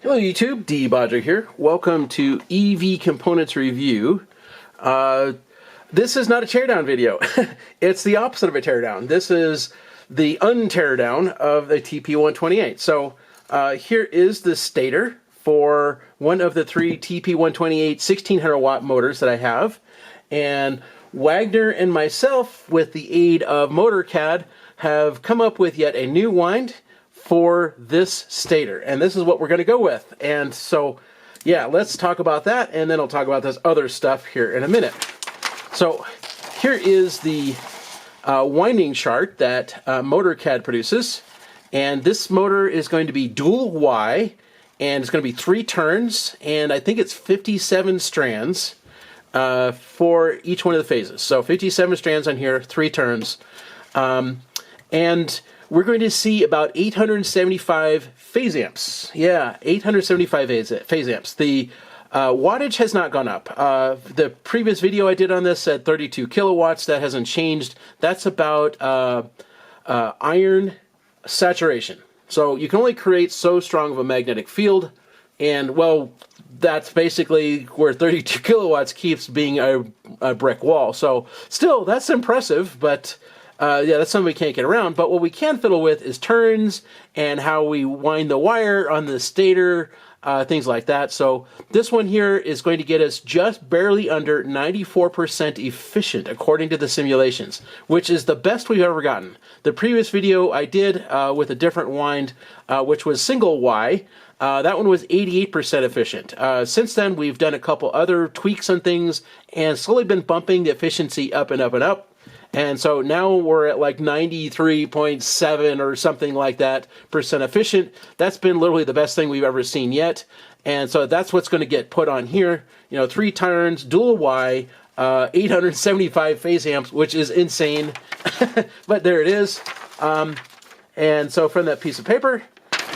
Hello YouTube, De-bodgery here. Welcome to EV Components Review. This is not a teardown video. It's the opposite of a teardown. This is the un-teardown of the TP-128. So here is the stator for one of the three TP-128 1600 watt motors that I have. And Wagner and myself, with the aid of MotorCAD, have come up with yet a new wind for this stator, and this is what we're going to go with. And so yeah, let's talk about that, and then I'll talk about this other stuff here in a minute. So here is the winding chart that MotorCAD produces, and this motor is going to be dual Y, and it's going to be 3 turns, and I think it's 57 strands for each one of the phases. So 57 strands on here, 3 turns, and we're going to see about 875 phase amps. Yeah, 875 phase amps. The wattage has not gone up. The previous video I did on this said 32 kilowatts. That hasn't changed. That's about iron saturation. So you can only create so strong of a magnetic field, and well, that's basically where 32 kilowatts keeps being a brick wall. So still, that's impressive, but yeah, that's something we can't get around. But what we can fiddle with is turns and how we wind the wire on the stator, things like that. So this one here is going to get us just barely under 94% efficient according to the simulations, which is the best we've ever gotten. The previous video I did with a different wind, which was single Y, that one was 88% efficient. Since then, we've done a couple other tweaks on things and slowly been bumping the efficiency up and up and up. And so now we're at like 93.7 or something like that percent efficient. That's been literally the best thing we've ever seen yet. And so that's what's going to get put on here. You know, 3 turns, dual Y, 875 phase amps, which is insane. But there it is. And so from that piece of paper,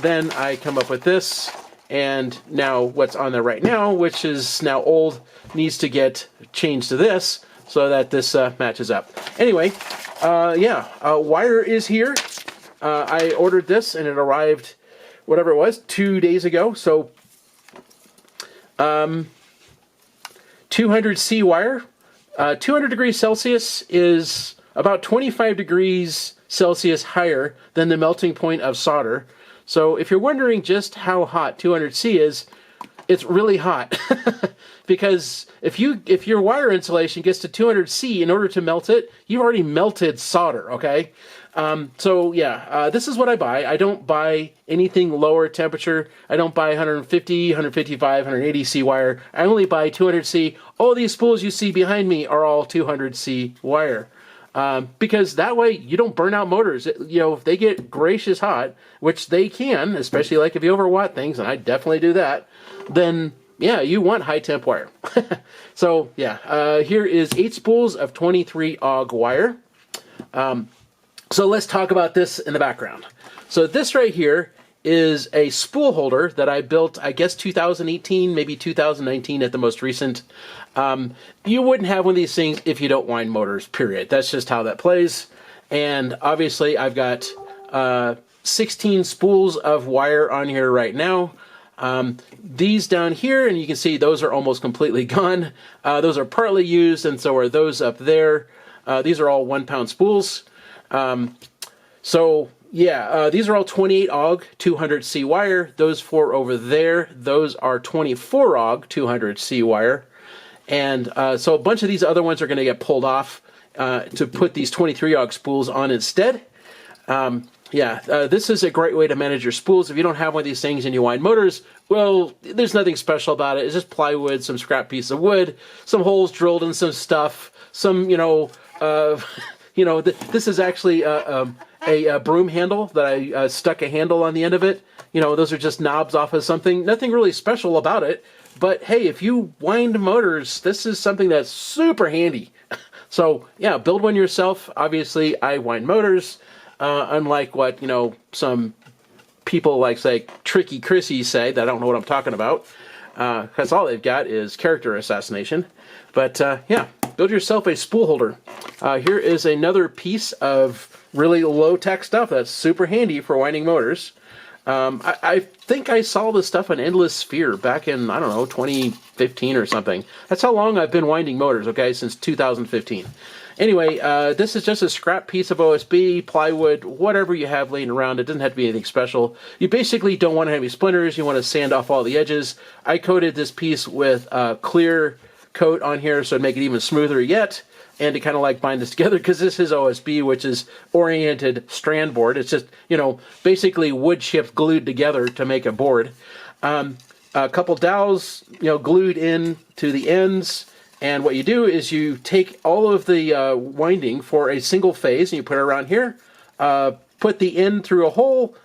then I come up with this. And now what's on there right now, which is now old, needs to get changed to this, so that this matches up. Anyway, yeah, wire is here. I ordered this and it arrived, whatever it was, 2 days ago. So 200C wire. 200 degrees Celsius is about 25 degrees Celsius higher than the melting point of solder. So if you're wondering just how hot 200C is, it's really hot. Because if your wire insulation gets to 200C, in order to melt it, you've already melted solder, okay? So yeah, this is what I buy. I don't buy anything lower temperature. I don't buy 150, 155, 180C wire. I only buy 200C. All these spools you see behind me are all 200C wire. Because that way you don't burn out motors. You know, if they get gracious hot, which they can, especially like if you overwatt things, and I definitely do that, then yeah, you want high temp wire. So yeah, here is 8 spools of 23 AUG wire. So let's talk about this in the background. So this right here is a spool holder that I built, I guess 2018, maybe 2019 at the most recent. You wouldn't have one of these things if you don't wind motors, period. That's just how that plays. And obviously I've got 16 spools of wire on here right now. These down here, and you can see those are almost completely gone. Those are partly used, and so are those up there. These are all 1-pound spools. So yeah, these are all 28 AUG 200C wire. Those 4 over there, those are 24 AUG 200C wire. And so a bunch of these other ones are going to get pulled off to put these 23 AUG spools on instead. Yeah, this is a great way to manage your spools. If you don't have one of these things and you wind motors, well, there's nothing special about it. It's just plywood, some scrap piece of wood, some holes drilled in some stuff, some, this is actually a broom handle that I stuck a handle on the end of it. You know, those are just knobs off of something. Nothing really special about it. But hey, if you wind motors, this is something that's super handy. So yeah, build one yourself. Obviously, I wind motors. Unlike what, some people like, say, Tricky Chrissy say, that I don't know what I'm talking about, because all they've got is character assassination. But yeah, build yourself a spool holder. Here is another piece of really low-tech stuff that's super handy for winding motors. I think I saw this stuff on Endless Sphere back in, I don't know, 2015 or something. That's how long I've been winding motors, okay, since 2015. Anyway, this is just a scrap piece of OSB, plywood, whatever you have laying around. It doesn't have to be anything special. You basically don't want to have any splinters. You want to sand off all the edges. I coated this piece with a clear coat on here so it'd make it even smoother yet, and to kind of like bind this together, because this is OSB, which is oriented strand board. It's just, you know, basically wood chips glued together to make a board. A couple dowels, you know, glued in to the ends. And what you do is you take all of the winding for a single phase and you put it around here, put the end through a hole,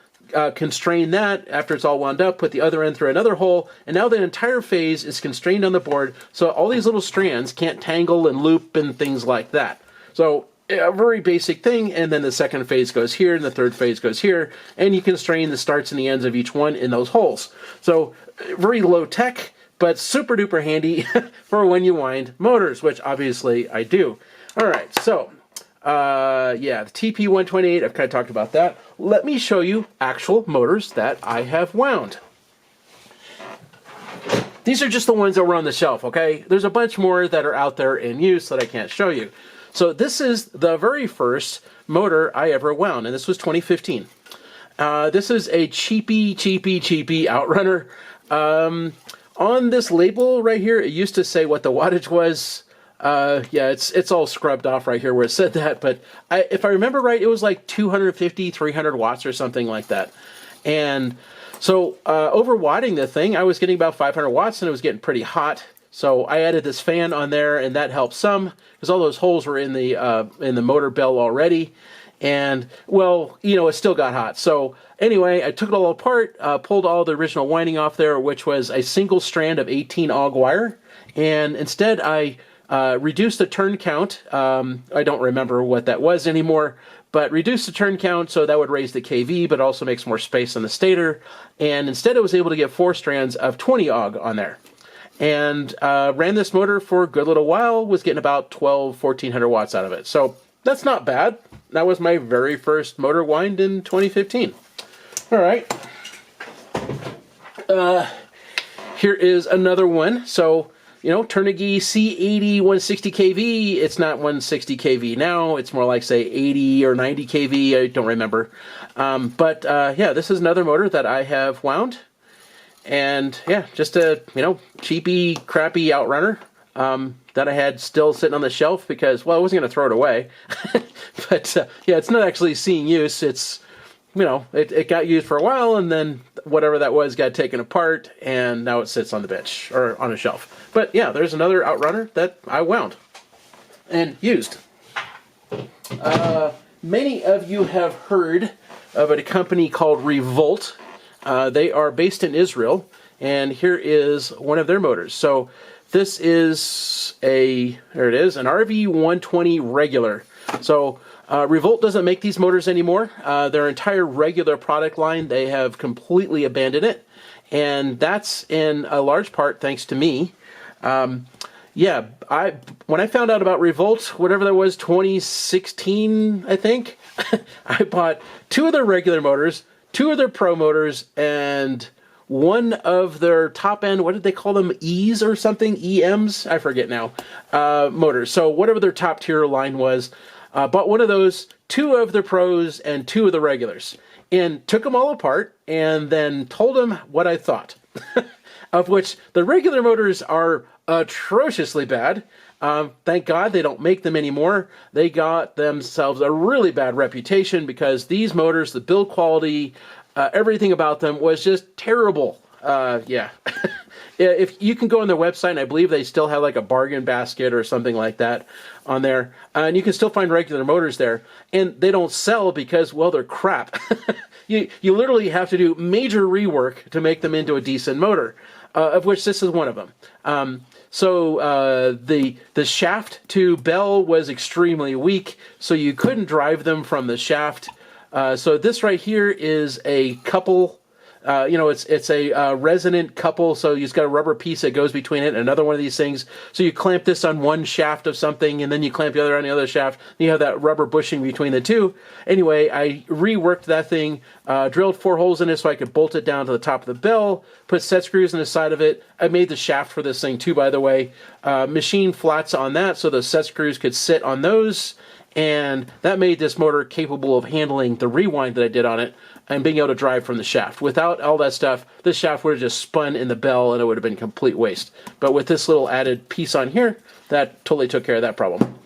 constrain that after it's all wound up, put the other end through another hole, and now the entire phase is constrained on the board, so all these little strands can't tangle and loop and things like that. So a very basic thing, and then the second phase goes here, and the third phase goes here, and you constrain the starts and the ends of each one in those holes. So very low tech, but super duper handy for when you wind motors, which obviously I do. All right, so yeah, the TP-128, I've kind of talked about that. Let me show you actual motors that I have wound. These are just the ones that were on the shelf, okay? There's a bunch more that are out there in use that I can't show you. So this is the very first motor I ever wound, and this was 2015. This is a cheapy outrunner. On this label right here, it used to say what the wattage was. Yeah, it's all scrubbed off right here where it said that, but if I remember right, it was like 250, 300 watts or something like that. And so over wadding the thing, I was getting about 500 watts and it was getting pretty hot. So I added this fan on there, and that helped some because all those holes were in the motor bell already. And, well, you know, it still got hot. So anyway, I took it all apart, pulled all the original winding off there, which was a single strand of 18 AUG wire. And instead, I reduced the turn count. I don't remember what that was anymore, but reduced the turn count so that would raise the kV, but also makes more space on the stator. And instead, I was able to get 4 strands of 20 AUG on there. And ran this motor for a good little while, was getting about 1,200–1,400 watts out of it. So that's not bad. That was my very first motor wind in 2015. All right. Here is another one. So, you know, Turnagee C80 160 kV. It's not 160 kV now. It's more like, say, 80 or 90 kV. I don't remember. Yeah, this is another motor that I have wound. And, yeah, just a, you know, cheapy, crappy outrunner. That I had still sitting on the shelf because, well, I wasn't going to throw it away. But, yeah, it's not actually seeing use. It's, you know, it got used for a while, and then whatever that was got taken apart, and now it sits on the bench, or on a shelf. But, yeah, there's another outrunner that I wound and used. Many of you have heard of a company called Revolt. They are based in Israel, and here is one of their motors. So this is there it is, an RV120 regular. So Revolt doesn't make these motors anymore. Their entire regular product line, they have completely abandoned it. And that's in a large part thanks to me. Yeah, when I found out about Revolt, whatever that was, 2016, I think, I bought 2 of their regular motors, 2 of their pro motors, and 1 of their top end, what did they call them, E's or something, EMs? I forget now, motors. So whatever their top tier line was, bought 1 of those, 2 of the pros, and 2 of the regulars. And took them all apart, and then told them what I thought. Of which the regular motors are atrociously bad. Thank God they don't make them anymore. They got themselves a really bad reputation because these motors, the build quality, everything about them was just terrible. Yeah. If you can go on their website, and I believe they still have like a bargain basket or something like that on there, and you can still find regular motors there, and they don't sell because, well, they're crap. You literally have to do major rework to make them into a decent motor, of which this is one of them. So the shaft to bell was extremely weak, so you couldn't drive them from the shaft. So this right here is a couple You know, it's a resonant couple, so you've got a rubber piece that goes between it and another one of these things. So you clamp this on one shaft of something, and then you clamp the other on the other shaft, and you have that rubber bushing between the two. Anyway, I reworked that thing, drilled 4 holes in it so I could bolt it down to the top of the bell, put set screws in the side of it. I made the shaft for this thing too, by the way. Machined flats on that so the set screws could sit on those, and that made this motor capable of handling the rewind that I did on it and being able to drive from the shaft. Without all that stuff, this shaft would have just spun in the bell and it would have been complete waste. But with this little added piece on here, that totally took care of that problem.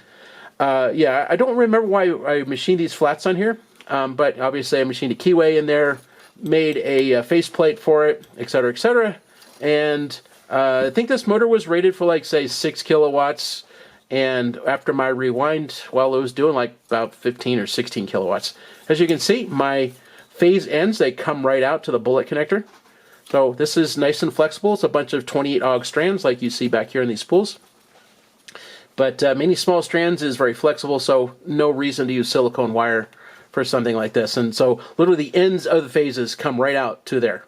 Yeah, I don't remember why I machined these flats on here, but obviously I machined a keyway in there, made a faceplate for it, etc., etc. And I think this motor was rated for like, say, 6 kilowatts. And after my rewind, well, it was doing like about 15 or 16 kilowatts. As you can see, my phase ends, they come right out to the bullet connector. So this is nice and flexible. It's a bunch of 28 AUG strands like you see back here in these spools. But many small strands is very flexible, so no reason to use silicone wire for something like this. And so literally the ends of the phases come right out to there.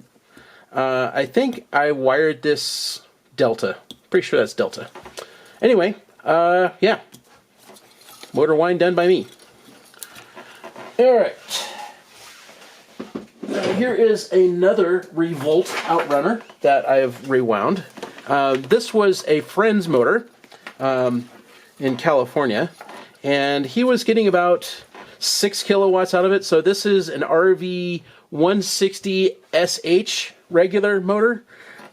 I think I wired this Delta. Pretty sure that's Delta. Anyway, yeah. Motor wind done by me. Alright. Here is another Revolt Outrunner that I've rewound. This was a friend's motor in California, and he was getting about 6 kilowatts out of it. So this is an RV 160 SH regular motor.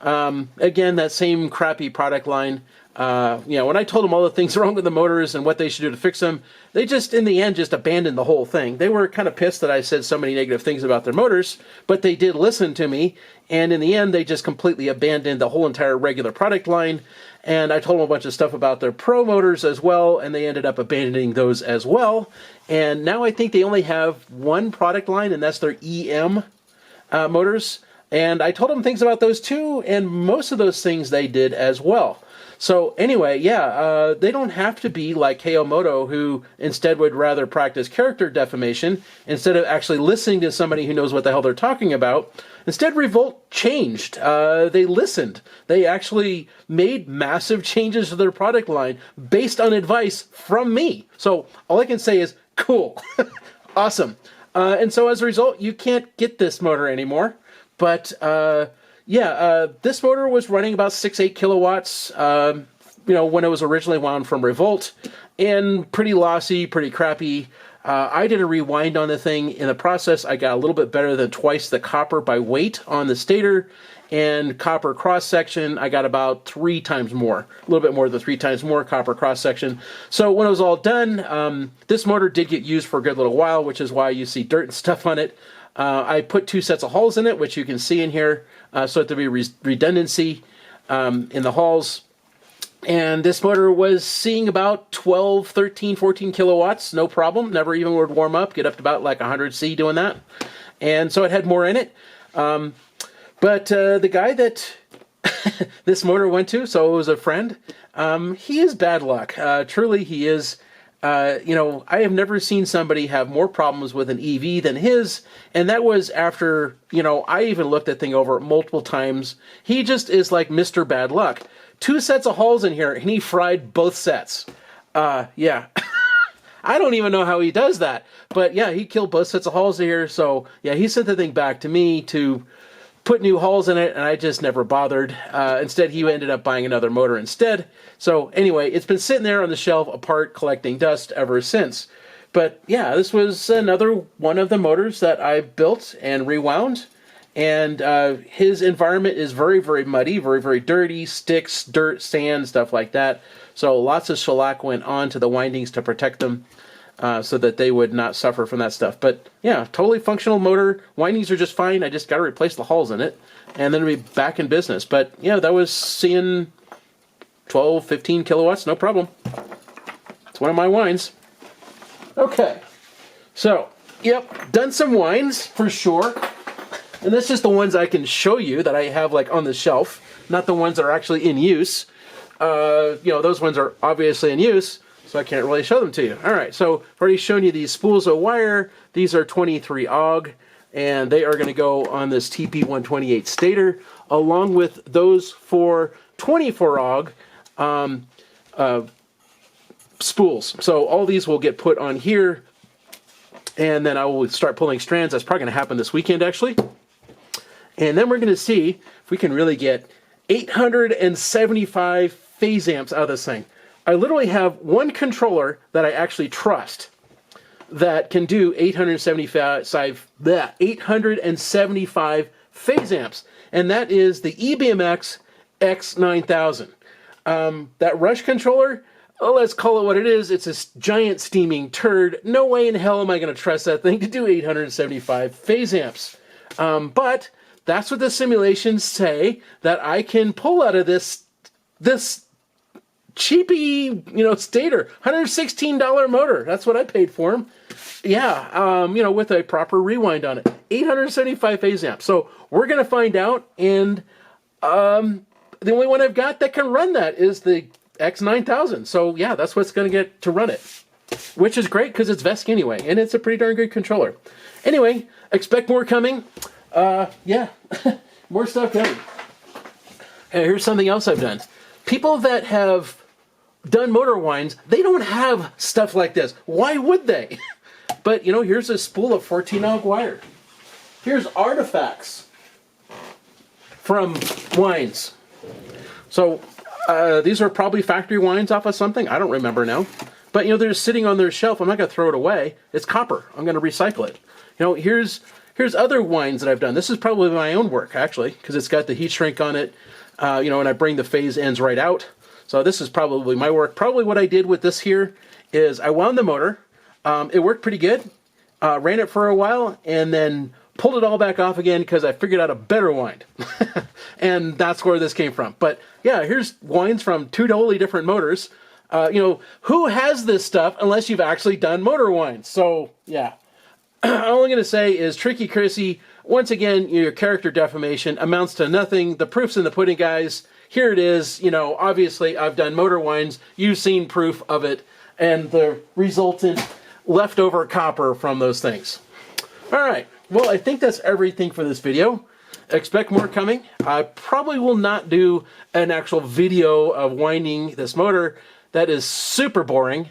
Again, that same crappy product line. You know, when I told them all the things wrong with the motors and what they should do to fix them, they just, in the end, just abandoned the whole thing. They were kind of pissed that I said so many negative things about their motors, but they did listen to me, and in the end, they just completely abandoned the whole entire regular product line, and I told them a bunch of stuff about their Pro motors as well, and they ended up abandoning those as well, and now I think they only have one product line, and that's their EM motors, and I told them things about those too, and most of those things they did as well. So anyway, yeah, they don't have to be like Hayamoto, who instead would rather practice character defamation instead of actually listening to somebody who knows what the hell they're talking about. Instead, Revolt changed. They listened. They actually made massive changes to their product line based on advice from me. So all I can say is, cool. Awesome. And so as a result, you can't get this motor anymore. But yeah, this motor was running about 6-8 kilowatts, you know, when it was originally wound from Revolt, and pretty lossy, pretty crappy. I did a rewind on the thing. In the process, I got a little bit better than twice the copper by weight on the stator, and copper cross-section, I got about 3 times more, a little bit more than 3 times more copper cross-section. So when it was all done, this motor did get used for a good little while, which is why you see dirt and stuff on it. I put 2 sets of hulls in it, which you can see in here, so to be redundancy in the hulls. And this motor was seeing about 12, 13, 14 kilowatts, no problem. Never even would warm up, get up to about like 100 C doing that. And so it had more in it. But the guy that this motor went to, so it was a friend, he is bad luck. Truly, he is. You know, I have never seen somebody have more problems with an EV than his, and that was after, you know, I even looked that thing over multiple times. He just is like Mr. Bad Luck. 2 sets of hulls in here, and he fried both sets. Yeah. I don't even know how he does that, but yeah, he killed both sets of hulls here, so yeah, he sent the thing back to me to put new hulls in it, and I just never bothered. Instead, he ended up buying another motor instead. So anyway, it's been sitting there on the shelf apart collecting dust ever since. But yeah, this was another one of the motors that I built and rewound. And his environment is very, very muddy, very, very dirty, sticks, dirt, sand, stuff like that. So lots of shellac went on to the windings to protect them. So that they would not suffer from that stuff. But yeah, totally functional motor. Windings are just fine. I just got to replace the hulls in it, and then it'll be back in business. But yeah, that was seeing 12, 15 kilowatts, no problem. It's one of my wines. Okay, so yep, done some wines for sure. And that's just the ones I can show you that I have like on the shelf, not the ones that are actually in use. You know, those ones are obviously in use, so I can't really show them to you. All right, so I've already shown you these spools of wire. These are 23 AUG, and they are going to go on this TP-128 stator, along with those 4 24-AUG spools. So all these will get put on here, and then I will start pulling strands. That's probably going to happen this weekend, actually. And then we're going to see if we can really get 875 phase amps out of this thing. I literally have one controller that I actually trust that can do 875 phase amps, and that is the EBMX X9000. That Rush controller, let's call it what it is. It's a giant steaming turd. No way in hell am I going to trust that thing to do 875 phase amps. But that's what the simulations say that I can pull out of this cheapy, stator. $116 motor. That's what I paid for him. Yeah, with a proper rewind on it. 875 phase amps. So we're going to find out, and the only one I've got that can run that is the X9000. So yeah, that's what's going to get to run it, which is great because it's VESC anyway, and it's a pretty darn good controller. Anyway, expect more coming. Yeah, more stuff coming. And here's something else I've done. People that have done motor winds, they don't have stuff like this. Why would they? But, here's a spool of 14-AUG wire. Here's artifacts from winds. So, these are probably factory winds off of something. I don't remember now. But, they're just sitting on their shelf. I'm not going to throw it away. It's copper. I'm going to recycle it. Here's other winds that I've done. This is probably my own work, actually, because it's got the heat shrink on it, and I bring the phase ends right out. So this is probably my work. Probably what I did with this here is I wound the motor. It worked pretty good. Ran it for a while, and then pulled it all back off again because I figured out a better wind. And that's where this came from. But yeah, here's winds from 2 totally different motors. Who has this stuff unless you've actually done motor winds? So yeah. All I'm going to say is, Tricky Chrissy, once again, your character defamation amounts to nothing. The proof's in the pudding, guys. Here it is. Obviously, I've done motor winds. You've seen proof of it, and the resultant leftover copper from those things. All right. Well, I think that's everything for this video. Expect more coming. I probably will not do an actual video of winding this motor. That is super boring.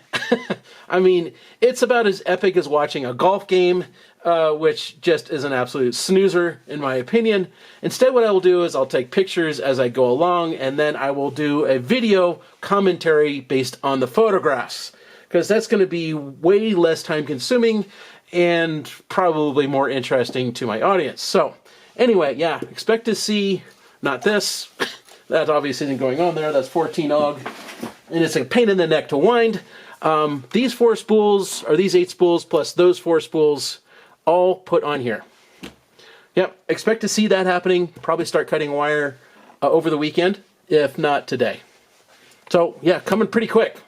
I mean, it's about as epic as watching a golf game, which just is an absolute snoozer, in my opinion. Instead, what I will do is I'll take pictures as I go along, and then I will do a video commentary based on the photographs, because that's going to be way less time-consuming and probably more interesting to my audience. So, anyway, yeah, expect to see, not this, that obviously isn't going on there, that's 14-AUG. And it's a pain in the neck to wind. These 4 spools, or these 8 spools, plus those 4 spools, all put on here. Yep, expect to see that happening. Probably start cutting wire over the weekend, if not today. So, yeah, coming pretty quick.